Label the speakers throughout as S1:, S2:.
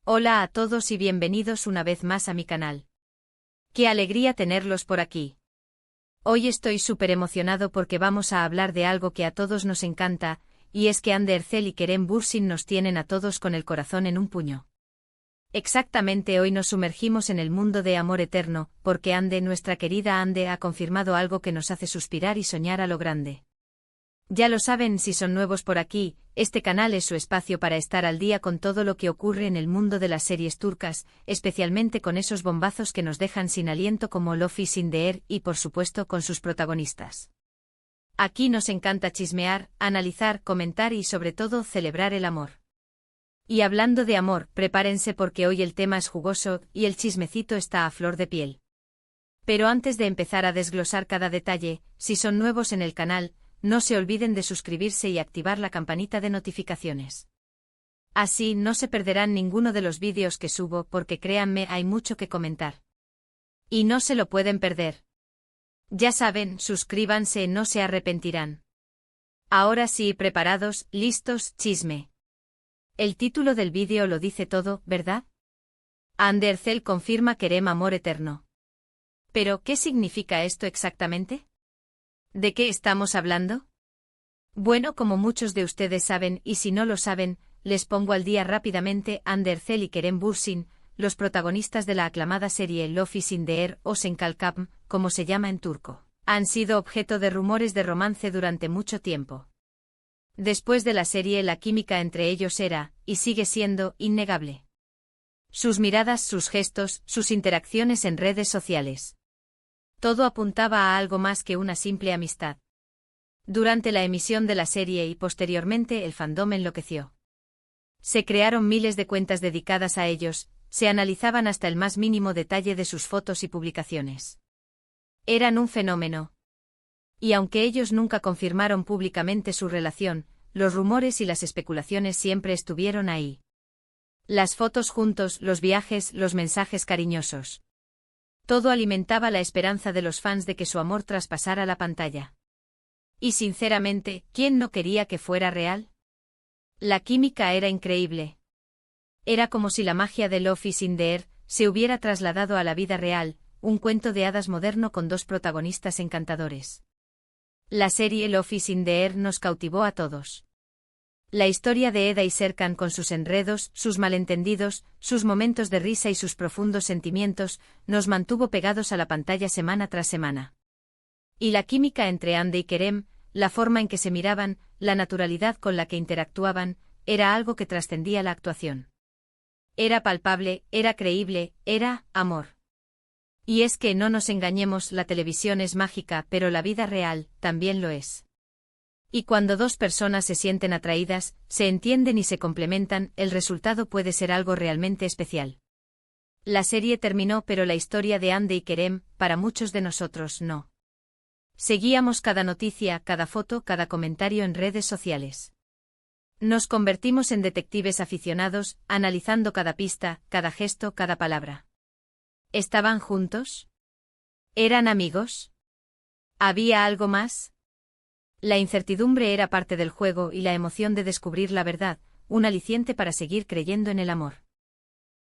S1: Hola a todos y bienvenidos una vez más a mi canal. ¡Qué alegría tenerlos por aquí! Hoy estoy súper emocionado porque vamos a hablar de algo que a todos nos encanta, y es que Hande Erçel y Kerem Bürsin nos tienen a todos con el corazón en un puño. Exactamente, hoy nos sumergimos en el mundo de amor eterno, porque Hande, nuestra querida Hande, ha confirmado algo que nos hace suspirar y soñar a lo grande. Ya lo saben si son nuevos por aquí, este canal es su espacio para estar al día con todo lo que ocurre en el mundo de las series turcas, especialmente con esos bombazos que nos dejan sin aliento como Lofi Sindeer y por supuesto con sus protagonistas. Aquí nos encanta chismear, analizar, comentar y sobre todo celebrar el amor. Y hablando de amor, prepárense porque hoy el tema es jugoso y el chismecito está a flor de piel. Pero antes de empezar a desglosar cada detalle, si son nuevos en el canal, no se olviden de suscribirse y activar la campanita de notificaciones. Así no se perderán ninguno de los vídeos que subo porque créanme hay mucho que comentar. Y no se lo pueden perder. Ya saben, suscríbanse, no se arrepentirán. Ahora sí, preparados, listos, chisme. El título del vídeo lo dice todo, ¿verdad? Hande Erçel confirma Kerem amor eterno. ¿Pero qué significa esto exactamente? ¿De qué estamos hablando? Bueno, como muchos de ustedes saben y si no lo saben, les pongo al día rápidamente. Hande Erçel y Kerem Bürsin, los protagonistas de la aclamada serie Lofi Sindeer o Senkalkam, como se llama en turco, han sido objeto de rumores de romance durante mucho tiempo. Después de la serie la química entre ellos era, y sigue siendo, innegable. Sus miradas, sus gestos, sus interacciones en redes sociales. Todo apuntaba a algo más que una simple amistad. Durante la emisión de la serie y posteriormente el fandom enloqueció. Se crearon miles de cuentas dedicadas a ellos, se analizaban hasta el más mínimo detalle de sus fotos y publicaciones. Eran un fenómeno. Y aunque ellos nunca confirmaron públicamente su relación, los rumores y las especulaciones siempre estuvieron ahí. Las fotos juntos, los viajes, los mensajes cariñosos. Todo alimentaba la esperanza de los fans de que su amor traspasara la pantalla. Y sinceramente, ¿quién no quería que fuera real? La química era increíble. Era como si la magia de Lofi Sindeer se hubiera trasladado a la vida real, un cuento de hadas moderno con dos protagonistas encantadores. La serie Lofi Sindeer nos cautivó a todos. La historia de Eda y Serkan con sus enredos, sus malentendidos, sus momentos de risa y sus profundos sentimientos, nos mantuvo pegados a la pantalla semana tras semana. Y la química entre Hande y Kerem, la forma en que se miraban, la naturalidad con la que interactuaban, era algo que trascendía la actuación. Era palpable, era creíble, era amor. Y es que no nos engañemos, la televisión es mágica, pero la vida real también lo es. Y cuando dos personas se sienten atraídas, se entienden y se complementan, el resultado puede ser algo realmente especial. La serie terminó, pero la historia de Hande y Kerem, para muchos de nosotros, no. Seguíamos cada noticia, cada foto, cada comentario en redes sociales. Nos convertimos en detectives aficionados, analizando cada pista, cada gesto, cada palabra. ¿Estaban juntos? ¿Eran amigos? ¿Había algo más? La incertidumbre era parte del juego y la emoción de descubrir la verdad, un aliciente para seguir creyendo en el amor.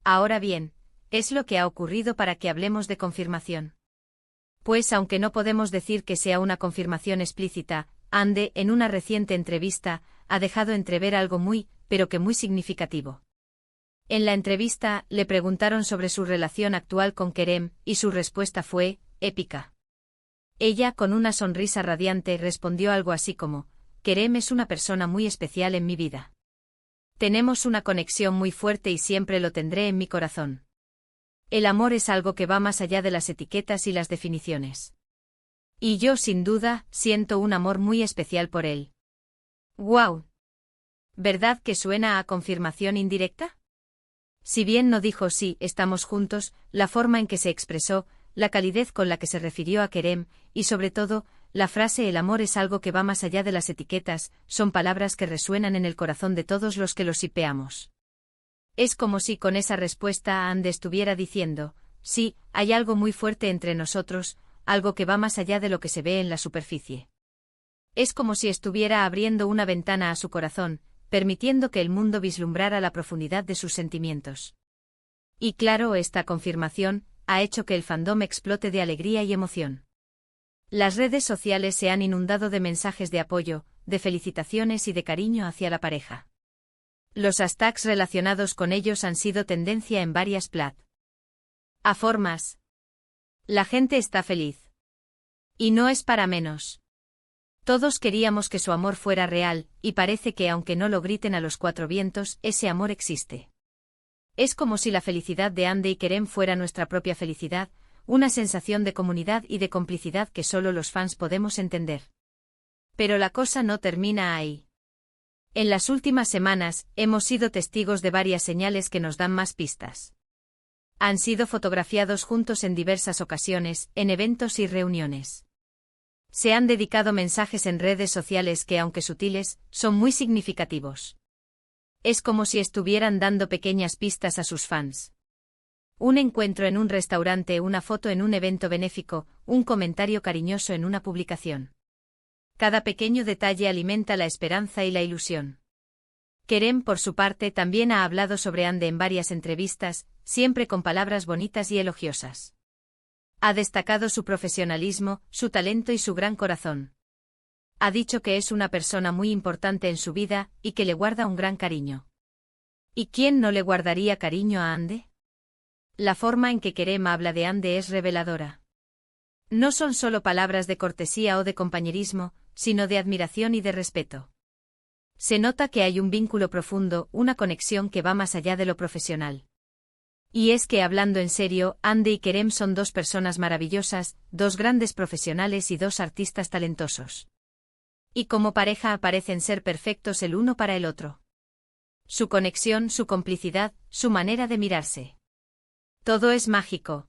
S1: Ahora bien, ¿es lo que ha ocurrido para que hablemos de confirmación? Pues aunque no podemos decir que sea una confirmación explícita, Hande, en una reciente entrevista, ha dejado entrever algo muy, pero que muy significativo. En la entrevista, le preguntaron sobre su relación actual con Kerem, y su respuesta fue, épica. Ella, con una sonrisa radiante, respondió algo así como, Kerem es una persona muy especial en mi vida. Tenemos una conexión muy fuerte y siempre lo tendré en mi corazón. El amor es algo que va más allá de las etiquetas y las definiciones. Y yo, sin duda, siento un amor muy especial por él. ¡Guau! ¿Verdad que suena a confirmación indirecta? Si bien no dijo sí, estamos juntos, la forma en que se expresó, la calidez con la que se refirió a Kerem, y sobre todo, la frase el amor es algo que va más allá de las etiquetas, son palabras que resuenan en el corazón de todos los que los shipeamos. Es como si con esa respuesta Hande estuviera diciendo, sí, hay algo muy fuerte entre nosotros, algo que va más allá de lo que se ve en la superficie. Es como si estuviera abriendo una ventana a su corazón, permitiendo que el mundo vislumbrara la profundidad de sus sentimientos. Y claro, esta confirmación ha hecho que el fandom explote de alegría y emoción. Las redes sociales se han inundado de mensajes de apoyo, de felicitaciones y de cariño hacia la pareja. Los hashtags relacionados con ellos han sido tendencia en varias plataformas. La gente está feliz. Y no es para menos. Todos queríamos que su amor fuera real, y parece que aunque no lo griten a los cuatro vientos, ese amor existe. Es como si la felicidad de Ande y Kerem fuera nuestra propia felicidad, una sensación de comunidad y de complicidad que solo los fans podemos entender. Pero la cosa no termina ahí. En las últimas semanas, hemos sido testigos de varias señales que nos dan más pistas. Han sido fotografiados juntos en diversas ocasiones, en eventos y reuniones. Se han dedicado mensajes en redes sociales que, aunque sutiles, son muy significativos. Es como si estuvieran dando pequeñas pistas a sus fans. Un encuentro en un restaurante, una foto en un evento benéfico, un comentario cariñoso en una publicación. Cada pequeño detalle alimenta la esperanza y la ilusión. Kerem, por su parte, también ha hablado sobre Ande en varias entrevistas, siempre con palabras bonitas y elogiosas. Ha destacado su profesionalismo, su talento y su gran corazón. Ha dicho que es una persona muy importante en su vida y que le guarda un gran cariño. ¿Y quién no le guardaría cariño a Ande? La forma en que Kerem habla de Ande es reveladora. No son solo palabras de cortesía o de compañerismo, sino de admiración y de respeto. Se nota que hay un vínculo profundo, una conexión que va más allá de lo profesional. Y es que, hablando en serio, Ande y Kerem son dos personas maravillosas, dos grandes profesionales y dos artistas talentosos. Y como pareja parecen ser perfectos el uno para el otro. Su conexión, su complicidad, su manera de mirarse. Todo es mágico.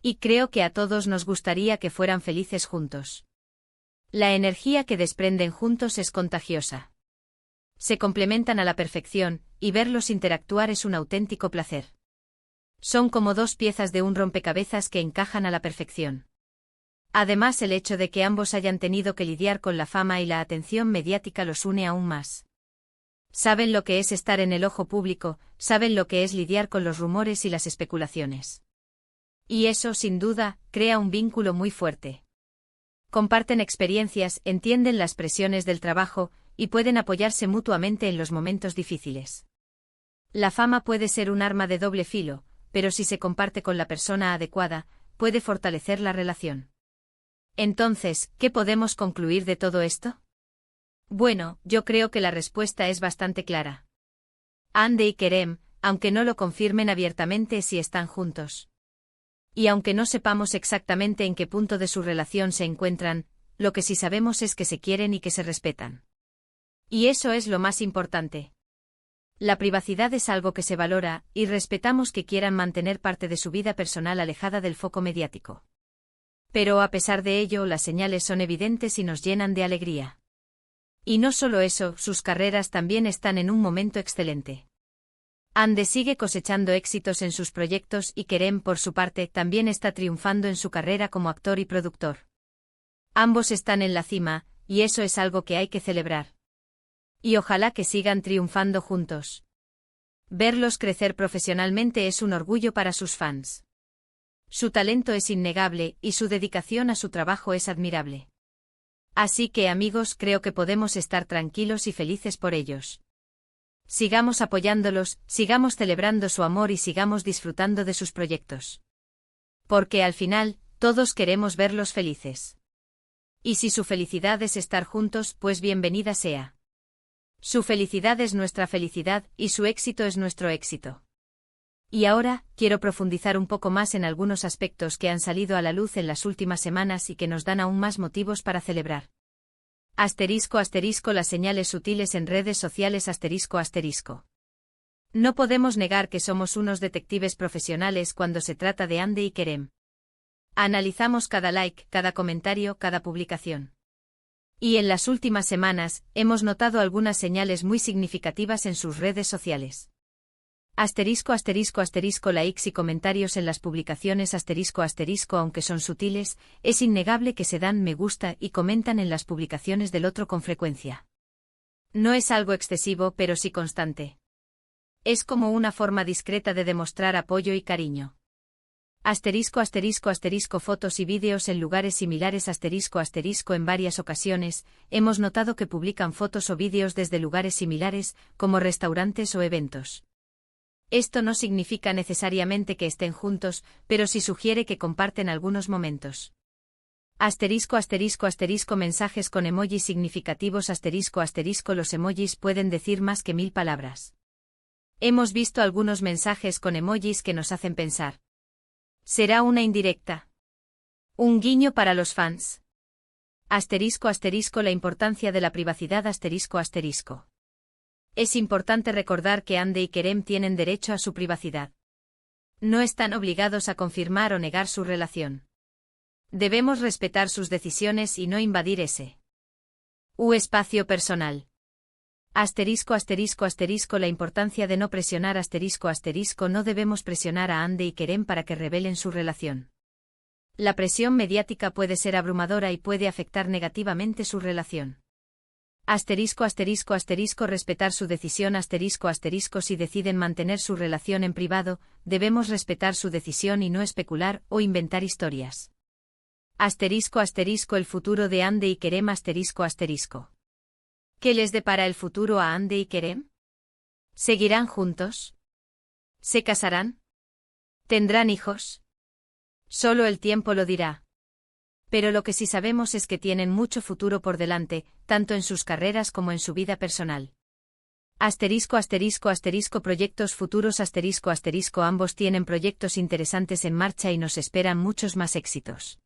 S1: Y creo que a todos nos gustaría que fueran felices juntos. La energía que desprenden juntos es contagiosa. Se complementan a la perfección, y verlos interactuar es un auténtico placer. Son como dos piezas de un rompecabezas que encajan a la perfección. Además, el hecho de que ambos hayan tenido que lidiar con la fama y la atención mediática los une aún más. Saben lo que es estar en el ojo público, saben lo que es lidiar con los rumores y las especulaciones. Y eso, sin duda, crea un vínculo muy fuerte. Comparten experiencias, entienden las presiones del trabajo, y pueden apoyarse mutuamente en los momentos difíciles. La fama puede ser un arma de doble filo, pero si se comparte con la persona adecuada, puede fortalecer la relación. Entonces, ¿qué podemos concluir de todo esto? Bueno, yo creo que la respuesta es bastante clara. Ande y Kerem, aunque no lo confirmen abiertamente, sí están juntos. Y aunque no sepamos exactamente en qué punto de su relación se encuentran, lo que sí sabemos es que se quieren y que se respetan. Y eso es lo más importante. La privacidad es algo que se valora, y respetamos que quieran mantener parte de su vida personal alejada del foco mediático. Pero a pesar de ello, las señales son evidentes y nos llenan de alegría. Y no solo eso, sus carreras también están en un momento excelente. Ande sigue cosechando éxitos en sus proyectos y Kerem, por su parte, también está triunfando en su carrera como actor y productor. Ambos están en la cima, y eso es algo que hay que celebrar. Y ojalá que sigan triunfando juntos. Verlos crecer profesionalmente es un orgullo para sus fans. Su talento es innegable y su dedicación a su trabajo es admirable. Así que, amigos, creo que podemos estar tranquilos y felices por ellos. Sigamos apoyándolos, sigamos celebrando su amor y sigamos disfrutando de sus proyectos. Porque al final, todos queremos verlos felices. Y si su felicidad es estar juntos, pues bienvenida sea. Su felicidad es nuestra felicidad y su éxito es nuestro éxito. Y ahora, quiero profundizar un poco más en algunos aspectos que han salido a la luz en las últimas semanas y que nos dan aún más motivos para celebrar. Asterisco asterisco las señales sutiles en redes sociales asterisco asterisco. No podemos negar que somos unos detectives profesionales cuando se trata de Ande y Kerem. Analizamos cada like, cada comentario, cada publicación. Y en las últimas semanas, hemos notado algunas señales muy significativas en sus redes sociales. Asterisco asterisco asterisco likes y comentarios en las publicaciones asterisco asterisco aunque son sutiles, es innegable que se dan me gusta y comentan en las publicaciones del otro con frecuencia. No es algo excesivo pero sí constante. Es como una forma discreta de demostrar apoyo y cariño. Asterisco asterisco asterisco fotos y vídeos en lugares similares asterisco asterisco en varias ocasiones, hemos notado que publican fotos o vídeos desde lugares similares, como restaurantes o eventos. Esto no significa necesariamente que estén juntos, pero sí sugiere que comparten algunos momentos. Asterisco asterisco asterisco mensajes con emojis significativos asterisco asterisco los emojis pueden decir más que 1000 palabras. Hemos visto algunos mensajes con emojis que nos hacen pensar. ¿Será una indirecta? Un guiño para los fans. Asterisco asterisco la importancia de la privacidad asterisco asterisco. Es importante recordar que Hande y Kerem tienen derecho a su privacidad. No están obligados a confirmar o negar su relación. Debemos respetar sus decisiones y no invadir ese espacio personal. Asterisco asterisco asterisco la importancia de no presionar asterisco asterisco no debemos presionar a Hande y Kerem para que revelen su relación. La presión mediática puede ser abrumadora y puede afectar negativamente su relación. Asterisco asterisco asterisco respetar su decisión asterisco asterisco si deciden mantener su relación en privado, debemos respetar su decisión y no especular o inventar historias. Asterisco asterisco el futuro de Hande y Kerem asterisco asterisco. ¿Qué les depara el futuro a Hande y Kerem? ¿Seguirán juntos? ¿Se casarán? ¿Tendrán hijos? Solo el tiempo lo dirá. Pero lo que sí sabemos es que tienen mucho futuro por delante, tanto en sus carreras como en su vida personal. Asterisco asterisco asterisco proyectos futuros asterisco asterisco ambos tienen proyectos interesantes en marcha y nos esperan muchos más éxitos.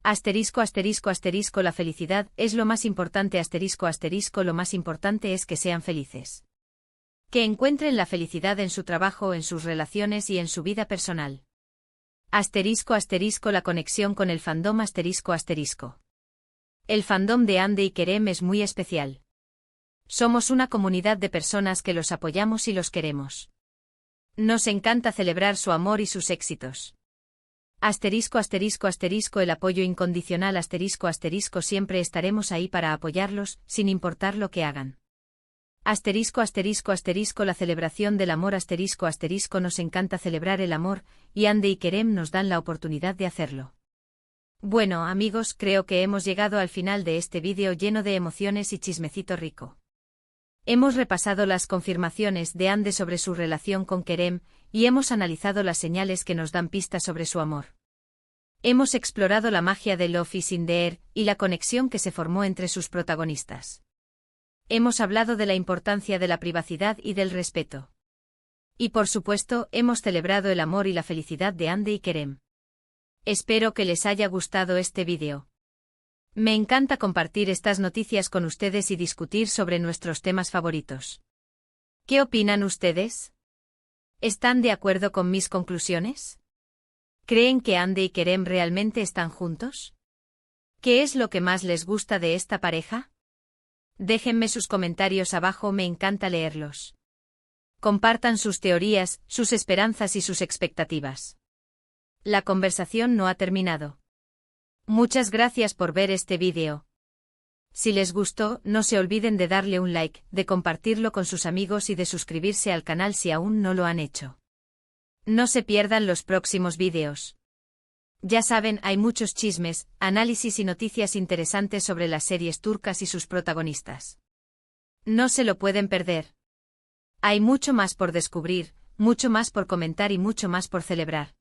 S1: Asterisco asterisco asterisco la felicidad es lo más importante asterisco asterisco lo más importante es que sean felices. Que encuentren la felicidad en su trabajo, en sus relaciones y en su vida personal. Asterisco asterisco la conexión con el fandom asterisco asterisco. El fandom de Hande y Kerem es muy especial. Somos una comunidad de personas que los apoyamos y los queremos. Nos encanta celebrar su amor y sus éxitos. Asterisco asterisco asterisco el apoyo incondicional asterisco asterisco siempre estaremos ahí para apoyarlos, sin importar lo que hagan. Asterisco asterisco asterisco la celebración del amor asterisco asterisco nos encanta celebrar el amor, y Hande y Kerem nos dan la oportunidad de hacerlo. Bueno amigos, creo que hemos llegado al final de este vídeo lleno de emociones y chismecito rico. Hemos repasado las confirmaciones de Hande sobre su relación con Kerem, y hemos analizado las señales que nos dan pistas sobre su amor. Hemos explorado la magia de Love is in the Air, y la conexión que se formó entre sus protagonistas. Hemos hablado de la importancia de la privacidad y del respeto. Y por supuesto, hemos celebrado el amor y la felicidad de Hande y Kerem. Espero que les haya gustado este vídeo. Me encanta compartir estas noticias con ustedes y discutir sobre nuestros temas favoritos. ¿Qué opinan ustedes? ¿Están de acuerdo con mis conclusiones? ¿Creen que Hande y Kerem realmente están juntos? ¿Qué es lo que más les gusta de esta pareja? Déjenme sus comentarios abajo, me encanta leerlos. Compartan sus teorías, sus esperanzas y sus expectativas. La conversación no ha terminado. Muchas gracias por ver este vídeo. Si les gustó, no se olviden de darle un like, de compartirlo con sus amigos y de suscribirse al canal si aún no lo han hecho. No se pierdan los próximos vídeos. Ya saben, hay muchos chismes, análisis y noticias interesantes sobre las series turcas y sus protagonistas. No se lo pueden perder. Hay mucho más por descubrir, mucho más por comentar y mucho más por celebrar.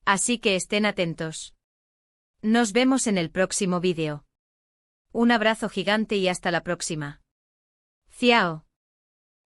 S1: Así que estén atentos. Nos vemos en el próximo vídeo. Un abrazo gigante y hasta la próxima. Ciao.